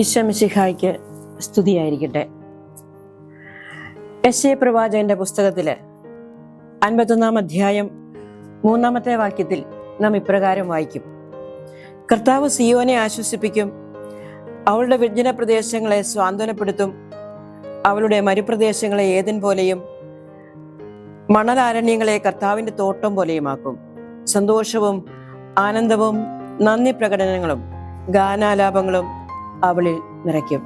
ഈശോ മിശിഹായ്ക്ക് സ്തുതിയായിരിക്കട്ടെ. യെശയ്യാ പ്രവാചകന്റെ പുസ്തകത്തില് 51 അധ്യായം 3 വാക്യത്തിൽ നാം ഇപ്രകാരം വായിക്കും: കർത്താവ് സിയോനെ ആശ്വസിപ്പിക്കും, അവളുടെ വിജന പ്രദേശങ്ങളെ സ്വാന്തനപ്പെടുത്തും, അവളുടെ മരുപ്രദേശങ്ങളെ ഏദൻ പോലെയും മണലാരണ്യങ്ങളെ കർത്താവിന്റെ തോട്ടം പോലെയുമാക്കും. സന്തോഷവും ആനന്ദവും നന്ദി പ്രകടനങ്ങളും ഗാനാലാപങ്ങളും അവളിൽ നിറയ്ക്കും.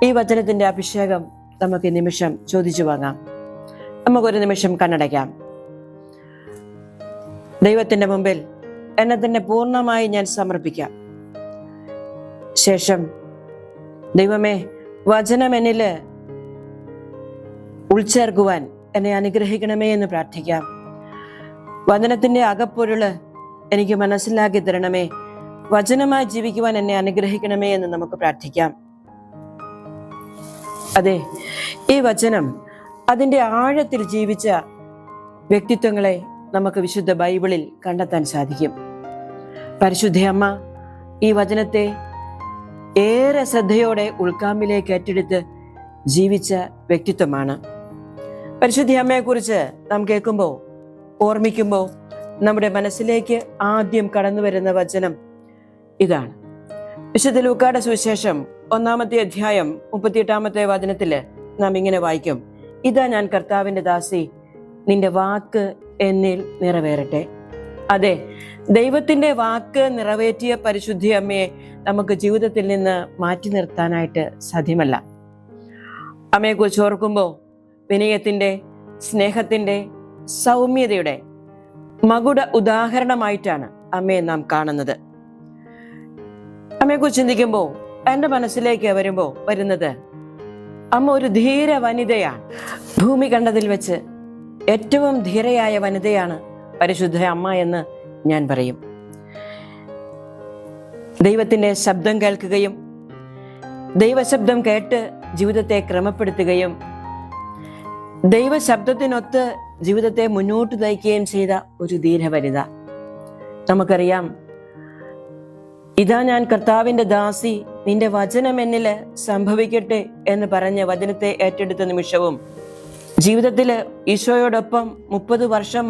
ഈ വചനത്തിന്റെ അഭിഷേകം നമുക്ക് നിമിഷം ചോദിച്ചു വാങ്ങാം. നമുക്കൊരു നിമിഷം കണ്ണടയ്ക്കാം. ദൈവത്തിന്റെ മുമ്പിൽ എന്നെ തന്നെ പൂർണ്ണമായി ഞാൻ സമർപ്പിക്കാം. ശേഷം ദൈവമേ, വചനം എന്നില് ഉൾച്ചേർക്കുവാൻ എന്നെ അനുഗ്രഹിക്കണമേ എന്ന് പ്രാർത്ഥിക്കാം. വചനത്തിന്റെ അകപ്പൊരുള് എനിക്ക് മനസ്സിലാക്കി തരണമേ, വചനമായി ജീവിക്കുവാൻ എന്നെ അനുഗ്രഹിക്കണമേ എന്ന് നമുക്ക് പ്രാർത്ഥിക്കാം. അതെ, ഈ വചനം അതിൻ്റെ ആഴത്തിൽ ജീവിച്ച വ്യക്തിത്വങ്ങളെ നമുക്ക് വിശുദ്ധ ബൈബിളിൽ കണ്ടെത്താൻ സാധിക്കും. പരിശുദ്ധ അമ്മ ഈ വചനത്തെ ഏറെ ശ്രദ്ധയോടെ ഉൾക്കാമ്പിലേക്ക് ഏറ്റെടുത്ത് ജീവിച്ച വ്യക്തിത്വമാണ്. പരിശുദ്ധ അമ്മയെക്കുറിച്ച് നാം കേൾക്കുമ്പോൾ, ഓർമ്മിക്കുമ്പോൾ നമ്മുടെ മനസ്സിലേക്ക് ആദ്യം കടന്നു വരുന്ന വചനം ഇതാണ്. വിശുദ്ധ ലൂക്കായുടെ സുവിശേഷം 1 അധ്യായം 38 വചനത്തില് നാം ഇങ്ങനെ വായിക്കും: ഇതാ ഞാൻ കർത്താവിന്റെ ദാസി, നിന്റെ വാക്ക് എന്നിൽ നിറവേറട്ടെ. അതെ, ദൈവത്തിന്റെ വാക്ക് നിറവേറ്റിയ പരിശുദ്ധ അമ്മയെ നമുക്ക് ജീവിതത്തിൽ നിന്ന് മാറ്റി നിർത്താനായിട്ട് സാധ്യമല്ല. അമ്മയെക്കുറിച്ച് ഓർക്കുമ്പോൾ വിനയത്തിന്റെ, സ്നേഹത്തിന്റെ, സൗമ്യതയുടെ മകുട ഉദാഹരണമായിട്ടാണ് അമ്മയെ നാം കാണുന്നത്. അമ്മയെക്കുറിച്ച് ചിന്തിക്കുമ്പോൾ എൻ്റെ മനസ്സിലേക്ക് വരുന്നത് അമ്മ ഒരു ധീര വനിതയാണ്. ഭൂമി കണ്ടതിൽ വെച്ച് ഏറ്റവും ധീരയായ വനിതയാണ് പരിശുദ്ധ അമ്മ എന്ന് ഞാൻ പറയും. ദൈവത്തിന്റെ ശബ്ദം കേൾക്കുകയും ദൈവശബ്ദം കേട്ട് ജീവിതത്തെ ക്രമപ്പെടുത്തുകയും ദൈവശബ്ദത്തിനൊത്ത് ജീവിതത്തെ മുന്നോട്ട് നയിക്കുകയും ചെയ്ത ഒരു ധീരവനിത. നമുക്കറിയാം, ഇതാ ഞാൻ കർത്താവിന്റെ ദാസി, നിന്റെ വചനം എന്നില് സംഭവിക്കട്ടെ എന്ന് പറഞ്ഞ വചനത്തെ ഏറ്റെടുത്ത നിമിഷവും ജീവിതത്തില് ഈശോയോടൊപ്പം 30 വർഷം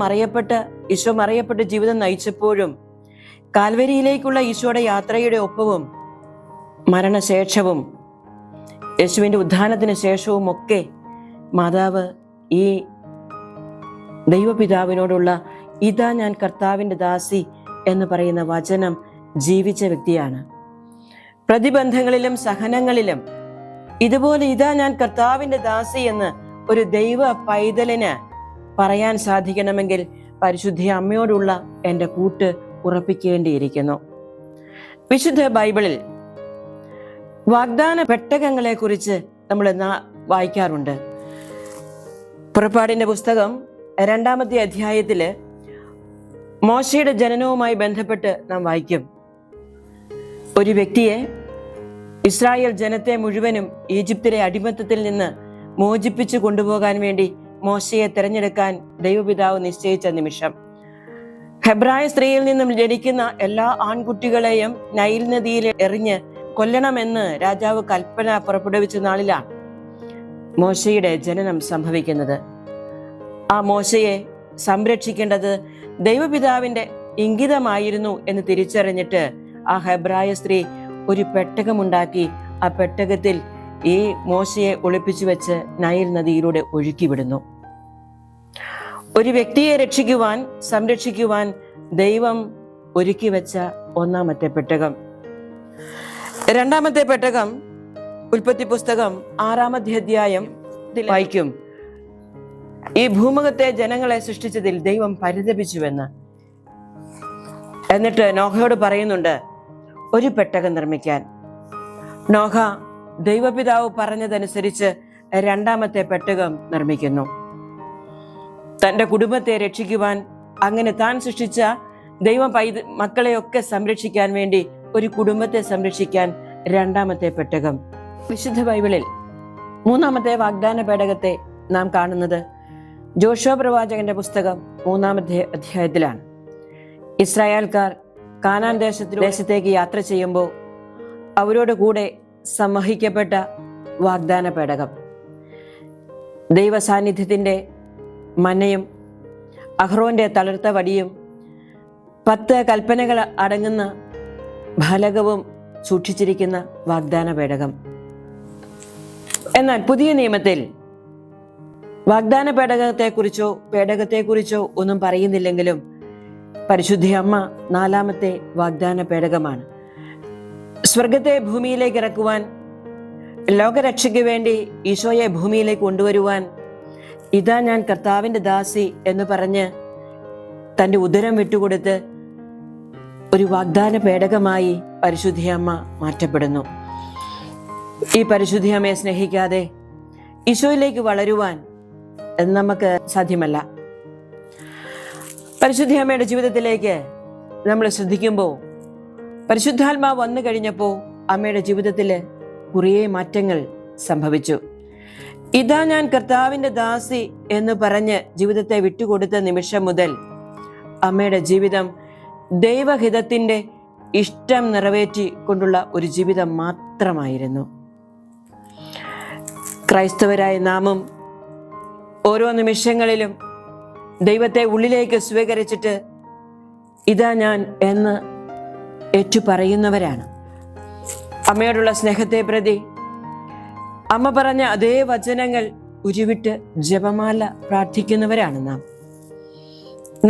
ഈശോ മറിയപ്പെട്ട് ജീവിതം നയിച്ചപ്പോഴും കാൽവരിയിലേക്കുള്ള ഈശോയുടെ യാത്രയുടെ ഒപ്പവും മരണശേഷവും യേശുവിന്റെ ഉത്ഥാനത്തിന് ശേഷവും ഒക്കെ മാതാവ് ഈ ദൈവപിതാവിനോടുള്ള ഇതാ ഞാൻ കർത്താവിന്റെ ദാസി എന്ന് പറയുന്ന വചനം ജീവിച്ച വ്യക്തിയാണ്. പ്രതിബന്ധങ്ങളിലും സഹനങ്ങളിലും ഇതുപോലെ ഇതാ ഞാൻ കർത്താവിന്റെ ദാസി എന്ന് ഒരു ദൈവ പൈതലിന് പറയാൻ സാധിക്കണമെങ്കിൽ പരിശുദ്ധ അമ്മയോടുള്ള എൻ്റെ കൂട്ട് ഉറപ്പിക്കേണ്ടിയിരിക്കുന്നു. വിശുദ്ധ ബൈബിളിൽ വാഗ്ദാന പെട്ടകങ്ങളെ കുറിച്ച് നമ്മൾ വായിക്കാറുണ്ട്. പുറപ്പാടിന്റെ പുസ്തകം 2 അധ്യായത്തില് മോശയുടെ ജനനവുമായി ബന്ധപ്പെട്ട് നാം വായിക്കും. ഒരു വ്യക്തിയെ, ഇസ്രായേൽ ജനത്തെ മുഴുവനും ഈജിപ്തിലെ അടിമത്തത്തിൽ നിന്ന് മോചിപ്പിച്ചു കൊണ്ടുപോകാൻ വേണ്ടി മോശയെ തിരഞ്ഞെടുക്കാൻ ദൈവപിതാവ് നിശ്ചയിച്ച നിമിഷം ഹെബ്രായ സ്ത്രീയിൽ നിന്നും ജനിക്കുന്ന എല്ലാ ആൺകുട്ടികളെയും നൈൽ നദിയിൽ എറിഞ്ഞ് കൊല്ലണമെന്ന് രാജാവ് കൽപ്പന പുറപ്പെടുവിച്ച നാളിലാണ് മോശയുടെ ജനനം സംഭവിക്കുന്നത്. ആ മോശയെ സംരക്ഷിക്കേണ്ടത് ദൈവപിതാവിന്റെ ഇംഗിതമായിരുന്നു എന്ന് തിരിച്ചറിഞ്ഞിട്ട് ആ ഹെബ്രായ സ്ത്രീ ഒരു പെട്ടകമുണ്ടാക്കി ആ പെട്ടകത്തിൽ ഈ മോശയെ ഒളിപ്പിച്ചു വെച്ച് നൈൽ നദിയിലൂടെ ഒഴുക്കിവിടുന്നു. ഒരു വ്യക്തിയെ രക്ഷിക്കുവാൻ, സംരക്ഷിക്കുവാൻ ദൈവം ഒരുക്കി വെച്ച 1 പെട്ടകം. 2 പെട്ടകം ഉൽപ്പത്തി പുസ്തകം 6 അധ്യായം വായിക്കും: ഈ ഭൂമുഖത്തെ ജനങ്ങളെ സൃഷ്ടിച്ചതിൽ ദൈവം പരിതപിച്ചുവെന്ന്. എന്നിട്ട് നോഹയോട് പറയുന്നുണ്ട് ഒരു പെട്ടകം നിർമ്മിക്കാൻ. നോഹ ദൈവപിതാവ് പറഞ്ഞതനുസരിച്ച് 2 പെട്ടകം നിർമ്മിക്കുന്നു. തന്റെ കുടുംബത്തെ രക്ഷിക്കുവാൻ, അങ്ങനെ താൻ സൃഷ്ടിച്ച മക്കളെയൊക്കെ സംരക്ഷിക്കാൻ വേണ്ടി ഒരു കുടുംബത്തെ സംരക്ഷിക്കാൻ 2 പെട്ടകം. വിശുദ്ധ ബൈബിളിൽ 3 വാഗ്ദാന പേടകത്തെ നാം കാണുന്നത് ജോഷുവ പ്രവാചകന്റെ പുസ്തകം 3 അധ്യായത്തിലാണ്. ഇസ്രായേൽക്കാർ കാനാൻ ദേശത്തേക്ക് യാത്ര ചെയ്യുമ്പോൾ അവരോട് കൂടെ സംവഹിക്കപ്പെട്ട വാഗ്ദാന പേടകം. ദൈവ സാന്നിധ്യത്തിൻ്റെ മന്നയും അഹ്റോന്റെ തളിർത്ത വടിയും 10 കൽപ്പനകൾ അടങ്ങുന്ന ഫലകവും സൂക്ഷിച്ചിരിക്കുന്ന വാഗ്ദാന പേടകം. എന്നാൽ പുതിയ നിയമത്തിൽ വാഗ്ദാന പേടകത്തെക്കുറിച്ചോ ഒന്നും പറയുന്നില്ലെങ്കിലും പരിശുദ്ധ അമ്മ 4ാമത്തെ വാഗ്ദാന പേടകമാണ്. സ്വർഗത്തെ ഭൂമിയിലേക്ക് ഇറക്കുവാൻ, ലോകരക്ഷയ്ക്ക് വേണ്ടി ഈശോയെ ഭൂമിയിലേക്ക് കൊണ്ടുവരുവാൻ, ഇതാ ഞാൻ കർത്താവിൻ്റെ ദാസി എന്ന് പറഞ്ഞ് തൻ്റെ ഉദരം വിട്ടുകൊടുത്ത് ഒരു വാഗ്ദാന പേടകമായി പരിശുദ്ധ അമ്മ മാറ്റപ്പെടുന്നു. ഈ പരിശുദ്ധ അമ്മയെ സ്നേഹിക്കാതെ ഈശോയിലേക്ക് വളരുവാൻ നമുക്ക് സാധ്യമല്ല. പരിശുദ്ധ അമ്മയുടെ ജീവിതത്തിലേക്ക് നമ്മൾ ശ്രദ്ധിക്കുമ്പോൾ പരിശുദ്ധാത്മാവ് വന്നു കഴിഞ്ഞപ്പോൾ അമ്മയുടെ ജീവിതത്തിൽ കുറേ മാറ്റങ്ങൾ സംഭവിച്ചു. ഇതാ ഞാൻ കർത്താവിൻ്റെ ദാസി എന്ന് പറഞ്ഞ് ജീവിതത്തെ വിട്ടുകൊടുത്ത നിമിഷം മുതൽ അമ്മയുടെ ജീവിതം ദൈവഹിതത്തിൻ്റെ ഇഷ്ടം നിറവേറ്റി കൊണ്ടുള്ള ഒരു ജീവിതം മാത്രമായിരുന്നു. ക്രൈസ്തവരായ നാമും ഓരോ നിമിഷങ്ങളിലും ദൈവത്തെ ഉള്ളിലേക്ക് സ്വീകരിച്ചിട്ട് ഇതാ ഞാൻ എന്ന് ഏറ്റുപറയുന്നവരാണ്. അമ്മയോടുള്ള സ്നേഹത്തെ പ്രതി അമ്മ പറഞ്ഞ അതേ വചനങ്ങൾ ഉരുവിട്ട് ജപമാല പ്രാർത്ഥിക്കുന്നവരാണ് നാം.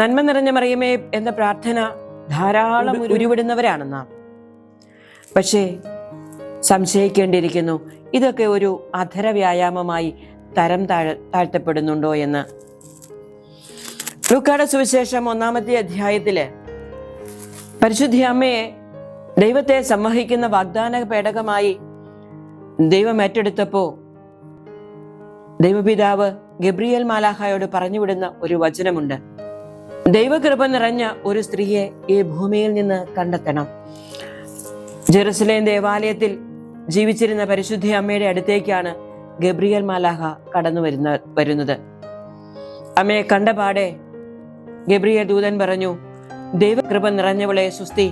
നന്മ നിറഞ്ഞ മറിയമേ എന്ന പ്രാർത്ഥന ധാരാളം ഉരുവിടുന്നവരാണ് നാം. പക്ഷേ സംശയിക്കേണ്ടിയിരിക്കുന്നു, ഇതൊക്കെ ഒരു അധര വ്യായാമമായി തരം താഴ്ത്തപ്പെടുന്നുണ്ടോ എന്ന്. ലൂക്കായുടെ സുവിശേഷം 1-ാമത്തെ അധ്യായത്തില് പരിശുദ്ധ അമ്മയെ ദൈവത്തെ സംവഹിക്കുന്ന വാഗ്ദാന പേടകമായി ദൈവം ഏറ്റെടുത്തപ്പോ ദൈവപിതാവ് ഗബ്രിയേൽ മാലാഖയോട് പറഞ്ഞുവിടുന്ന ഒരു വചനമുണ്ട്. ദൈവകൃപ നിറഞ്ഞ ഒരു സ്ത്രീയെ ഈ ഭൂമിയിൽ നിന്ന് കണ്ടെത്തണം. ജെറുസലേം ദേവാലയത്തിൽ ജീവിച്ചിരുന്ന പരിശുദ്ധ അമ്മയുടെ അടുത്തേക്കാണ് ഗബ്രിയേൽ മാലാഖ കടന്നു വരുന്നത്. അമ്മയെ കണ്ടപാടെ ഗബ്രിയേൽ ദൂതൻ പറഞ്ഞു, ദൈവകൃപ നിറഞ്ഞവളെ സുസ്തി,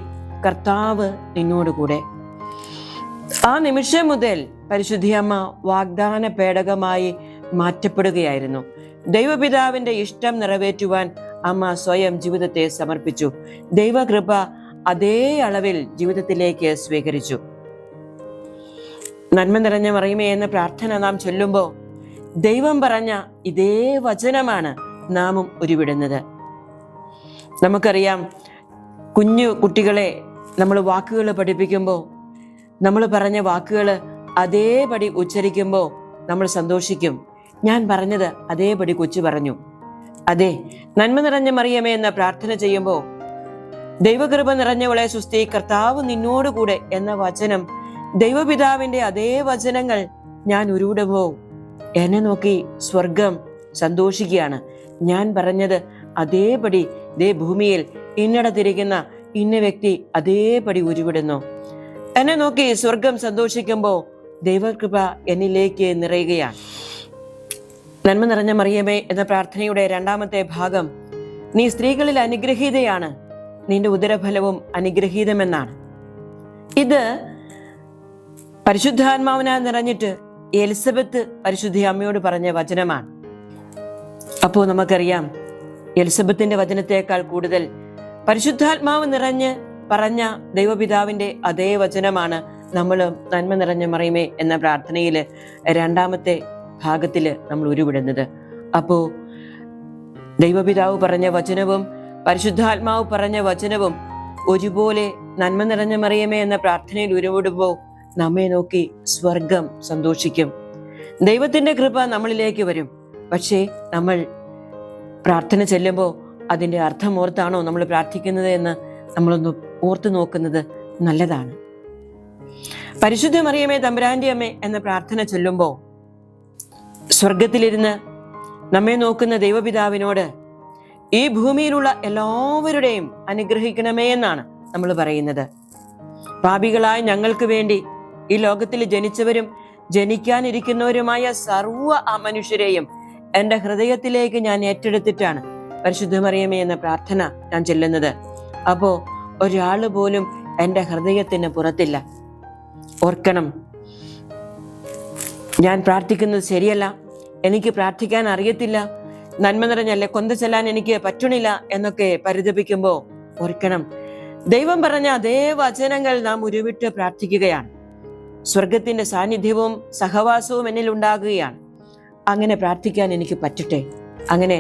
കർത്താവ് നിന്നോട് കൂടെ. ആ നിമിഷം മുതൽ പരിശുദ്ധ അമ്മ വാഗ്ദാന പേടകമായി മാറ്റപ്പെടുകയായിരുന്നു. ദൈവപിതാവിന്റെ ഇഷ്ടം നിറവേറ്റുവാൻ അമ്മ സ്വയം ജീവിതത്തെ സമർപ്പിച്ചു. ദൈവകൃപ അതേ അളവിൽ ജീവിതത്തിലേക്ക് സ്വീകരിച്ചു. നന്മ നിറഞ്ഞ മറിയമേ എന്ന പ്രാർത്ഥന നാം ചൊല്ലുമ്പോൾ ദൈവം പറഞ്ഞ ഇതേ വചനമാണ് നാമും ഉരുവിടുന്നത്. നമുക്കറിയാം, കുഞ്ഞു കുട്ടികളെ നമ്മൾ വാക്കുകൾ പഠിപ്പിക്കുമ്പോൾ നമ്മൾ പറഞ്ഞ വാക്കുകൾ അതേപടി ഉച്ചരിക്കുമ്പോൾ നമ്മൾ സന്തോഷിക്കും. ഞാൻ പറഞ്ഞത് അതേപടി കൊച്ചു പറഞ്ഞു. അതെ, നന്മ നിറഞ്ഞ മറിയമേ എന്ന പ്രാർത്ഥന ചെയ്യുമ്പോൾ ദൈവകൃപ നിറഞ്ഞവളെ സുസ്തി, കർത്താവ് നിന്നോടുകൂടെ എന്ന വചനം, ദൈവപിതാവിന്റെ അതേ വചനങ്ങൾ ഞാൻ ഉരുവിടുമ്പോൾ എന്നെ നോക്കി സ്വർഗം സന്തോഷിക്കുകയാണ്. ഞാൻ പറഞ്ഞത് അതേപടി ഭൂമിയിൽ ഇന്നിടത്തിരിക്കുന്ന ഇന്ന വ്യക്തി അതേപടി ഉരുവിടുന്നു. എന്നെ നോക്കി സ്വർഗം സന്തോഷിക്കുമ്പോൾ ദൈവകൃപ എന്നിലേക്ക് നിറയുകയാണ്. നന്മ നിറഞ്ഞ മറിയമേ എന്ന പ്രാർത്ഥനയുടെ 2ാമത്തെ ഭാഗം, നീ സ്ത്രീകളിൽ അനുഗ്രഹീതയാണ്, നിന്റെ ഉദരഫലവും അനുഗ്രഹീതമെന്നാണ്. ഇത് പരിശുദ്ധാത്മാവിനാൽ നിറഞ്ഞിട്ട് എലിസബത്ത് പരിശുദ്ധ അമ്മയോട് പറഞ്ഞ വചനമാണ്. അപ്പോൾ നമുക്കറിയാം, എലിസബത്തിന്റെ വചനത്തെക്കാൾ കൂടുതൽ പരിശുദ്ധാത്മാവ് നിറഞ്ഞ് പറഞ്ഞ ദൈവപിതാവിന്റെ അതേ വചനമാണ് നമ്മൾ നന്മ നിറഞ്ഞ മറിയമേ എന്ന പ്രാർത്ഥനയില് 2ാമത്തെ ഭാഗത്തില് നമ്മൾ ഉരുവിടുന്നത്. അപ്പോ ദൈവപിതാവ് പറഞ്ഞ വചനവും പരിശുദ്ധാത്മാവ് പറഞ്ഞ വചനവും ഒരുപോലെ നന്മ നിറഞ്ഞ മറിയമേ എന്ന പ്രാർത്ഥനയിൽ ഉരുവിടുമ്പോൾ നമ്മെ നോക്കി സ്വർഗം സന്തോഷിക്കും. ദൈവത്തിന്റെ കൃപ നമ്മളിലേക്ക് വരും. പക്ഷേ നമ്മൾ പ്രാർത്ഥന ചെല്ലുമ്പോൾ അതിൻ്റെ അർത്ഥം ഓർത്താണോ നമ്മൾ പ്രാർത്ഥിക്കുന്നത് എന്ന് നമ്മളൊന്ന് ഓർത്തു നോക്കുന്നത് നല്ലതാണ്. പരിശുദ്ധ മറിയമേ തമ്പുരാന്റെ അമ്മേ എന്ന പ്രാർത്ഥന ചൊല്ലുമ്പോൾ സ്വർഗത്തിലിരുന്ന് നമ്മെ നോക്കുന്ന ദൈവപിതാവിനോട് ഈ ഭൂമിയിലുള്ള എല്ലാവരുടെയും അനുഗ്രഹിക്കണമേ എന്നാണ് നമ്മൾ പറയുന്നത്. പാപികളായ ഞങ്ങൾക്ക് വേണ്ടി ഈ ലോകത്തിൽ ജനിച്ചവരും ജനിക്കാനിരിക്കുന്നവരുമായ സർവ്വ മനുഷ്യരെയും എൻ്റെ ഹൃദയത്തിലേക്ക് ഞാൻ ഏറ്റെടുത്തിട്ടാണ് പരിശുദ്ധ മറിയമേ എന്ന പ്രാർത്ഥന ഞാൻ ചൊല്ലുന്നത്. അപ്പോ ഒരാൾ പോലും എൻ്റെ ഹൃദയത്തിന് പുറത്തില്ല. ഓർക്കണം, ഞാൻ പ്രാർത്ഥിക്കുന്നത് ശരിയല്ല, എനിക്ക് പ്രാർത്ഥിക്കാൻ അറിയത്തില്ല, നന്മ നിറഞ്ഞല്ലേ കൊന്ത ചെല്ലാൻ എനിക്ക് പറ്റണില്ല എന്നൊക്കെ പരിതപിക്കുമ്പോൾ ഓർക്കണം, ദൈവം പറഞ്ഞ അതേ വചനങ്ങൾ നാം ഉരുവിട്ട് പ്രാർത്ഥിക്കുകയാണ്. സ്വർഗത്തിന്റെ സാന്നിധ്യവും സഹവാസവും എന്നിൽ ഉണ്ടാകുകയാണ്. അങ്ങനെ പ്രാർത്ഥിക്കാൻ എനിക്ക് പറ്റട്ടെ. അങ്ങനെ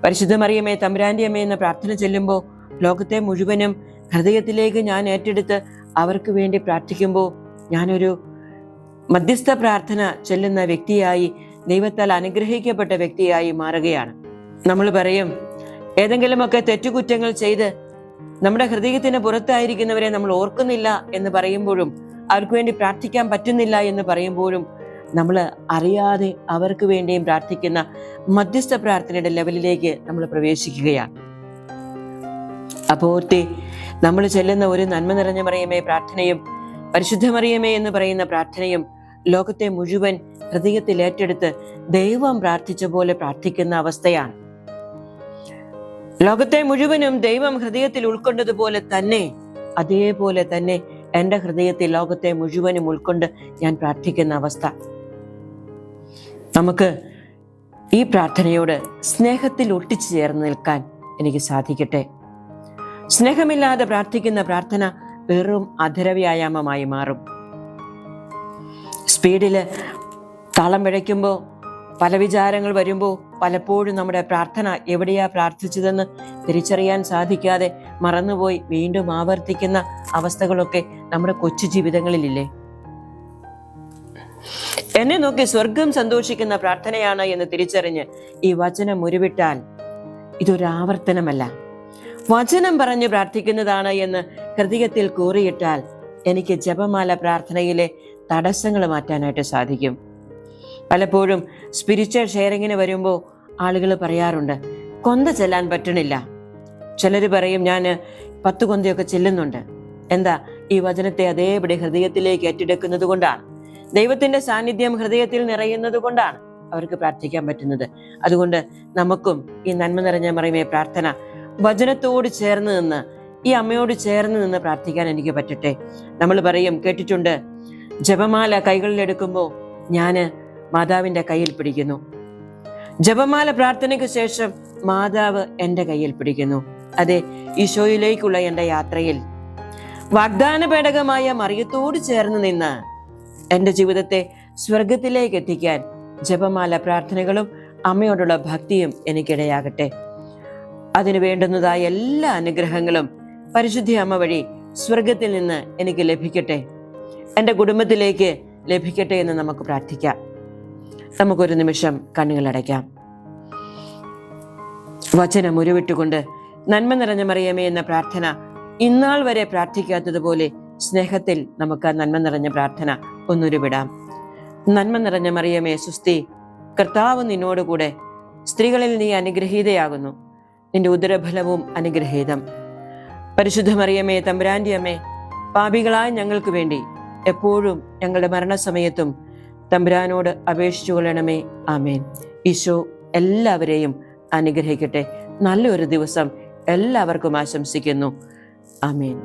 പരിശുദ്ധ മറിയമേ തമ്പുരാന്റെ അമ്മേ എന്ന പ്രാർത്ഥന ചെല്ലുമ്പോൾ ലോകത്തെ മുഴുവനും ഹൃദയത്തിലേക്ക് ഞാൻ ഏറ്റെടുത്ത് അവർക്ക് വേണ്ടി പ്രാർത്ഥിക്കുമ്പോൾ ഞാനൊരു മധ്യസ്ഥ പ്രാർത്ഥന ചെല്ലുന്ന വ്യക്തിയായി, ദൈവത്താൽ അനുഗ്രഹിക്കപ്പെട്ട വ്യക്തിയായി മാറുകയാണ്. നമ്മൾ പറയും, ഏതെങ്കിലുമൊക്കെ തെറ്റുകുറ്റങ്ങൾ ചെയ്ത് നമ്മുടെ ഹൃദയത്തിന് പുറത്തായിരിക്കുന്നവരെ നമ്മൾ ഓർക്കുന്നില്ല എന്ന് പറയുമ്പോഴും, അവർക്ക് വേണ്ടി പ്രാർത്ഥിക്കാൻ പറ്റുന്നില്ല എന്ന് പറയുമ്പോഴും നമ്മൾ അറിയാതെ അവർക്ക് വേണ്ടിയും പ്രാർത്ഥിക്കുന്ന മധ്യസ്ഥ പ്രാർത്ഥനയുടെ ലെവലിലേക്ക് നമ്മൾ പ്രവേശിക്കുകയാണ്. അപ്പോൾ നമ്മൾ ചെല്ലുന്ന ഒരു നന്മ നിറഞ്ഞ മറിയമേ പ്രാർത്ഥനയും പരിശുദ്ധ മറിയമേ എന്ന് പറയുന്ന പ്രാർത്ഥനയും ലോകത്തെ മുഴുവൻ ഹൃദയത്തിൽ ഏറ്റെടുത്ത് ദൈവം പ്രാർത്ഥിച്ച പോലെ പ്രാർത്ഥിക്കുന്ന അവസ്ഥയാണ്. ലോകത്തെ മുഴുവനും ദൈവം ഹൃദയത്തിൽ ഉൾക്കൊണ്ടതുപോലെ തന്നെ, അതേപോലെ തന്നെ എൻ്റെ ഹൃദയത്തിൽ ലോകത്തെ മുഴുവനും ഉൾക്കൊണ്ട് ഞാൻ പ്രാർത്ഥിക്കുന്ന അവസ്ഥ. നമുക്ക് ഈ പ്രാർത്ഥനയോട് സ്നേഹത്തിൽ ഒട്ടിച്ചു ചേർന്ന് നിൽക്കാൻ എനിക്ക് സാധിക്കട്ടെ. സ്നേഹമില്ലാതെ പ്രാർത്ഥിക്കുന്ന പ്രാർത്ഥന വെറും അധരവ്യായാമമായി മാറും. സ്പീഡില് താളം പിഴയ്ക്കുമ്പോൾ, പല വിചാരങ്ങൾ വരുമ്പോൾ പലപ്പോഴും നമ്മുടെ പ്രാർത്ഥന എവിടെയാ പ്രാർത്ഥിച്ചതെന്ന് തിരിച്ചറിയാൻ സാധിക്കാതെ മറന്നുപോയി വീണ്ടും ആവർത്തിക്കുന്ന അവസ്ഥകളൊക്കെ നമ്മുടെ കൊച്ചു ജീവിതങ്ങളിലില്ലേ? എന്നെ നോക്കി സ്വർഗം സന്തോഷിക്കുന്ന പ്രാർത്ഥനയാണ് എന്ന് തിരിച്ചറിഞ്ഞ് ഈ വചനം ഉരുവിട്ടാൽ ഇതൊരാവർത്തനമല്ല, വചനം പറഞ്ഞ് പ്രാർത്ഥിക്കുന്നതാണ് എന്ന് ഹൃദയത്തിൽ കൂറിയിട്ടാൽ എനിക്ക് ജപമാല പ്രാർത്ഥനയിലെ തടസ്സങ്ങൾ മാറ്റാനായിട്ട് സാധിക്കും. പലപ്പോഴും സ്പിരിച്വൽ ഷെയറിങ്ങിന് വരുമ്പോൾ ആളുകൾ പറയാറുണ്ട്, കൊന്ത ചെല്ലാൻ പറ്റണില്ല. ചിലർ പറയും, ഞാൻ 10 കൊന്തയൊക്കെ ചെല്ലുന്നുണ്ട്. എന്താ? ഈ വചനത്തെ അതേപടി ഹൃദയത്തിലേക്ക് ഏറ്റെടുക്കുന്നത് കൊണ്ടാണ്, ദൈവത്തിന്റെ സാന്നിധ്യം ഹൃദയത്തിൽ നിറയുന്നത് കൊണ്ടാണ് അവർക്ക് പ്രാർത്ഥിക്കാൻ പറ്റുന്നത്. അതുകൊണ്ട് നമുക്കും ഈ നന്മ നിറഞ്ഞ മറിയമേ പ്രാർത്ഥന വചനത്തോട് ചേർന്ന് നിന്ന്, ഈ അമ്മയോട് ചേർന്ന് നിന്ന് പ്രാർത്ഥിക്കാൻ എനിക്ക് പറ്റട്ടെ. നമ്മൾ പറയും, കേട്ടിട്ടുണ്ട്, ജപമാല കൈകളിലെടുക്കുമ്പോൾ ഞാന് മാതാവിന്റെ കയ്യിൽ പിടിക്കുന്നു. ജപമാല പ്രാർത്ഥനയ്ക്ക് ശേഷം മാതാവ് എൻ്റെ കയ്യിൽ പിടിക്കുന്നു. അതെ, ഈശോയിലേക്കുള്ള എൻ്റെ യാത്രയിൽ വാഗ്ദാന പേടകമായ മറിയത്തോട് ചേർന്ന് നിന്ന് എൻ്റെ ജീവിതത്തെ സ്വർഗത്തിലേക്ക് എത്തിക്കാൻ ജപമാല പ്രാർത്ഥനകളും അമ്മയോടുള്ള ഭക്തിയും എനിക്കിടയാകട്ടെ. അതിനു വേണ്ടുന്നതായ എല്ലാ അനുഗ്രഹങ്ങളും പരിശുദ്ധ അമ്മ വഴി സ്വർഗത്തിൽ നിന്ന് എനിക്ക് ലഭിക്കട്ടെ, എൻ്റെ കുടുംബത്തിലേക്ക് ലഭിക്കട്ടെ എന്ന് നമുക്ക് പ്രാർത്ഥിക്കാം. നമുക്കൊരു നിമിഷം കണ്ണുകളടയ്ക്കാം. വചനം ഉരുവിട്ടുകൊണ്ട് നന്മ നിറഞ്ഞ മറിയമേ എന്ന പ്രാർത്ഥന ഇന്നാൾ വരെ പ്രാർത്ഥിക്കാത്തതുപോലെ സ്നേഹത്തിൽ നമുക്ക് നന്മ നിറഞ്ഞ പ്രാർത്ഥന ഒന്നുരുവിടാം. നന്മ നിറഞ്ഞ മറിയമേ സുസ്തി, കർത്താവ് നിന്നോടുകൂടെ, സ്ത്രീകളിൽ നീ അനുഗ്രഹീതയാകുന്നു, നിന്റെ ഉദരഫലവും അനുഗ്രഹീതം. പരിശുദ്ധ മറിയമേ തമ്പുരാന്റെ അമ്മേ, പാപികളായ ഞങ്ങൾക്ക് വേണ്ടി എപ്പോഴും ഞങ്ങളുടെ മരണസമയത്തും തമ്പുരാനോട് അപേക്ഷിച്ചു കൊള്ളണമേ. ആമേൻ. ഈശോ എല്ലാവരെയും അനുഗ്രഹിക്കട്ടെ. നല്ലൊരു ദിവസം എല്ലാവർക്കും ആശംസിക്കുന്നു. ആമേൻ.